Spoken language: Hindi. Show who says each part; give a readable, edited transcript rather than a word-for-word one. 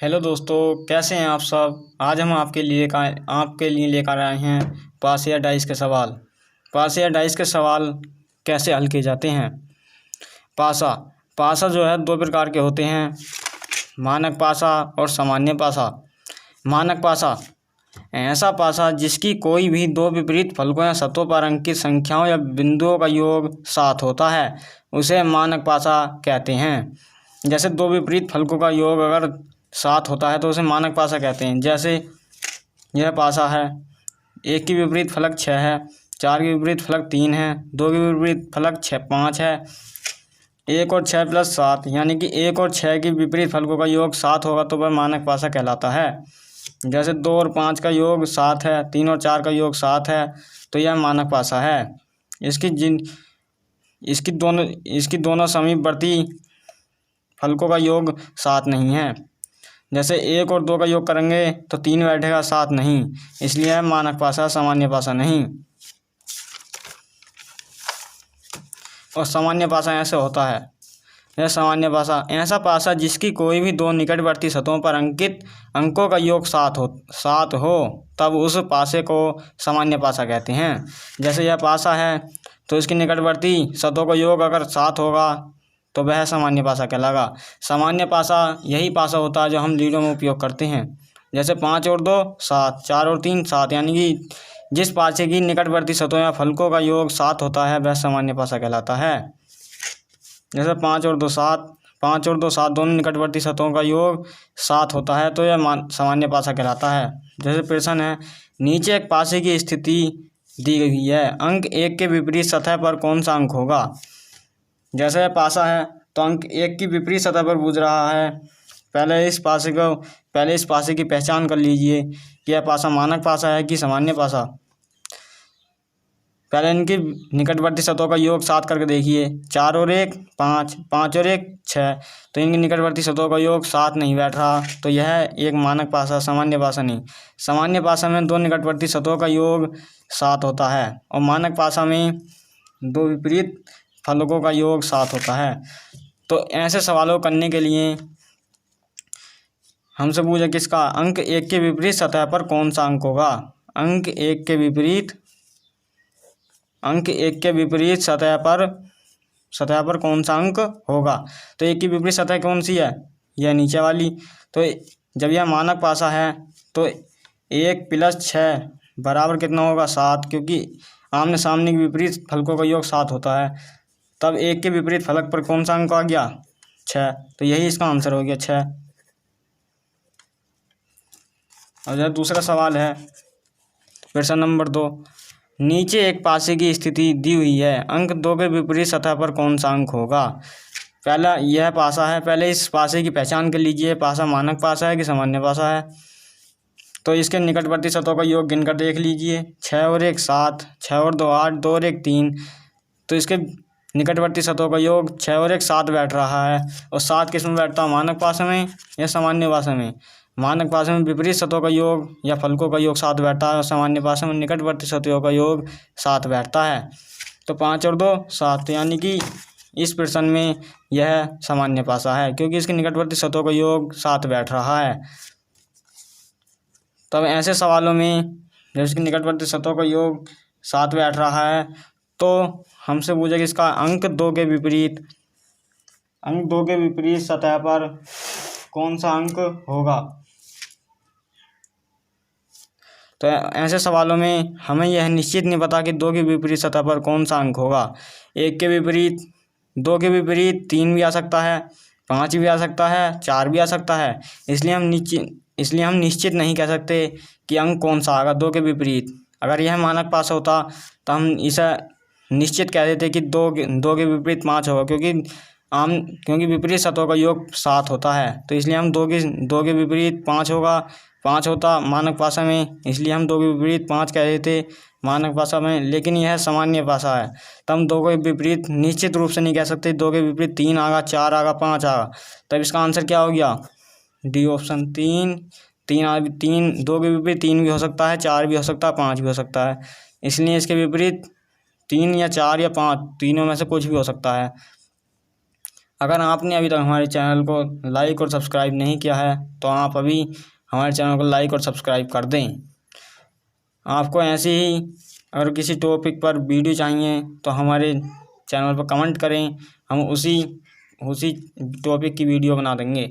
Speaker 1: हेलो दोस्तों, कैसे हैं आप सब। आज हम आपके लिए लेकर आए हैं पास या डाइस के सवाल। पास या डाइस के सवाल कैसे हल किए जाते हैं। पासा पासा जो है दो प्रकार के होते हैं, मानक पासा और सामान्य पासा। मानक पासा ऐसा पासा जिसकी कोई भी दो विपरीत फलकों या सतहों पर अंकित संख्याओं या बिंदुओं का योग 7 होता है, उसे मानक पासा कहते हैं। जैसे दो विपरीत फलकों का योग अगर 7 होता है तो उसे मानक पासा कहते हैं। जैसे यह पासा है, एक की विपरीत फलक 6 है, 4 की विपरीत फलक 3 है, 2 की विपरीत फलक 5 है। 1 और 6 + 7 यानी कि 1 और 6 की विपरीत फलकों का योग 7 होगा तो वह मानक पासा कहलाता है। जैसे 2 और 5 का योग 7 है, 3 और 4 का योग 7 है, तो यह मानक पासा है। इसकी दोनों समीपवर्ती फलकों का योग 7 नहीं है। जैसे 1 और 2 का योग करेंगे तो 3 बैठेगा, 7 नहीं, इसलिए है मानक पासा, सामान्य पासा नहीं। और सामान्य पासा ऐसे होता है, यह सामान्य पासा ऐसा पासा जिसकी कोई भी दो निकटवर्ती सतहों पर अंकित अंकों का योग 7 हो तब उस पासे को सामान्य पासा कहते हैं। जैसे यह पासा है तो इसकी निकटवर्ती सतहों का योग अगर 7 होगा तो वह सामान्य पासा कहलाएगा। सामान्य पासा यही पासा होता है जो हम लीडो में उपयोग करते हैं। जैसे 5 और 2 7, 4 और 3 7, यानी कि जिस पासे की निकटवर्ती सतहों या फलकों का योग 7 होता है वह सामान्य पासा कहलाता है। जैसे 5 और 2 7 दोनों निकटवर्ती सतहों का योग 7 होता है तो यह सामान्य पासा कहलाता है। जैसे प्रश्न है, नीचे एक पासे की स्थिति दी गई है, अंक 1 के विपरीत सतह पर कौन सा अंक होगा। जैसे यह पासा है तो अंक 1 की विपरीत सतह पर बूझ रहा है। पहले इस पासे की पहचान कर लीजिए कि यह पासा मानक पासा है कि सामान्य पासा। पहले इनकी निकटवर्ती सतहों का योग 7 करके देखिए। 4 और 1 5, 5 और 1 6, तो इनकी निकटवर्ती सतहों का योग 7 नहीं बैठ रहा, तो यह एक मानक पासा, सामान्य पासा नहीं। सामान्य पासा में दो निकटवर्ती सतहों का योग 7 होता है और मानक पासा में दो विपरीत फलकों का योग 7 होता है। तो ऐसे सवालों को करने के लिए हमसे पूछा किसका अंक 1 के विपरीत सतह पर कौन सा अंक होगा। अंक 1 के विपरीत सतह पर कौन सा अंक होगा। तो 1 की विपरीत सतह कौन सी है, यह नीचे वाली। तो जब यह मानक पासा है तो 1 + 6 बराबर कितना होगा 7, क्योंकि आमने सामने के विपरीत फलकों का योग 7 होता है। तब 1 के विपरीत फलक पर कौन सा अंक आ गया 6, तो यही इसका आंसर हो गया 6। और यह दूसरा सवाल है, प्रश्न नंबर 2, नीचे एक पासे की स्थिति दी हुई है, अंक 2 के विपरीत सतह पर कौन सा अंक होगा। पहला यह पासा है, पहले इस पासे की पहचान कर लीजिए, पासा मानक पासा है कि सामान्य पासा है। तो इसके निकटवर्ती सतहों का योग गिनकर देख लीजिए। 6 और 1 7, 6 और 2 8, 2 और 1 3, तो इसके निकटवर्ती सतहों का योग 6 और 1 7 बैठ रहा है। और 7 किस में बैठता है, मानक पासा में या सामान्य पासा में। मानक पासा में विपरीत सतहों का योग या फलकों का योग 7 बैठता है और सामान्य पासा में निकटवर्ती सतहों का योग 7 बैठता है। तो 5 और 2 7, यानी कि इस प्रश्न में यह सामान्य पासा है क्योंकि इसके निकटवर्ती सतहों का योग 7 बैठ रहा है। तब ऐसे सवालों में जब इसके निकटवर्ती सतहों का योग 7 बैठ रहा है तो हमसे पूछा कि इसका अंक 2 के विपरीत सतह पर कौन सा अंक होगा। तो ऐसे सवालों में हमें यह निश्चित नहीं पता कि 2 के विपरीत सतह पर कौन सा अंक होगा। 1 के विपरीत 2 के विपरीत 3 भी आ सकता है, 5 भी आ सकता है, 4 भी आ सकता है। इसलिए हम निश्चित नहीं कह सकते कि अंक कौन सा आएगा 2 के विपरीत। अगर यह मानक पासा होता तो हम इसे निश्चित कह देते कि 2 के विपरीत 5 होगा, क्योंकि विपरीत सतहों का योग 7 होता है। तो इसलिए हम 2 के विपरीत 5 होता मानक पासा में, इसलिए हम 2 के विपरीत 5 कह देते मानक पासा में। लेकिन यह सामान्य पासा है तो हम 2 के विपरीत निश्चित रूप से नहीं कह सकते। 2 के विपरीत 3 आगा, 4 आगा, 5 आगा, तब इसका आंसर क्या हो गया, डी ऑप्शन 3। 2 के विपरीत 3 भी हो सकता है, 4 भी हो सकता है, 5 भी हो सकता है। इसलिए इसके विपरीत 3 या 4 या 5 तीनों में से कुछ भी हो सकता है। अगर आपने अभी तक हमारे चैनल को लाइक और सब्सक्राइब नहीं किया है तो आप अभी हमारे चैनल को लाइक और सब्सक्राइब कर दें। आपको ऐसे ही अगर किसी टॉपिक पर वीडियो चाहिए तो हमारे चैनल पर कमेंट करें, हम उसी टॉपिक की वीडियो बना देंगे।